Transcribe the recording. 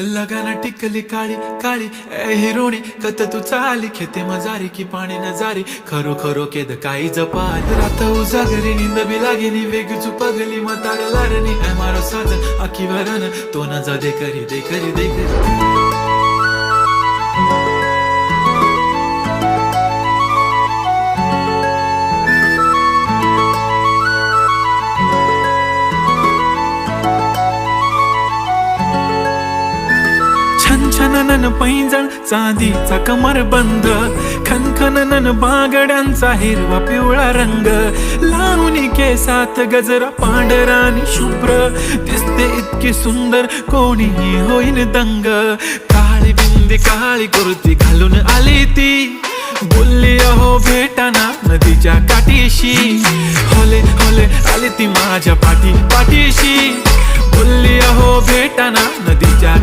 लगाना टिकली काळी काळी ए हिरोणी कत तू चाली खेते मजारी की पाणी नजारी खरो खरो केद काही जपाल रात उजागरी निंद बी लागेनी वेग चुपगली मतार लारणी ए मारो साथ आखी वरन तो न जा दे करी दे करी दे करी छनछनन पैंजण चांदीचा कमर बंद खनखनन बांगड्यांचा हिरवा पिवळा रंग लावणी केसात गजरा पांढरा आणि शुभ्र दिसते इतकी सुंदर कोणीही होईन दंग काळी बिंदी काळी कुर्ती घालून आली ती बोलली अहो भेटाना नदीच्या काठीशी होले होले आली ती माझ्या पाठीशी बोलली अहो भेटाना नदीच्या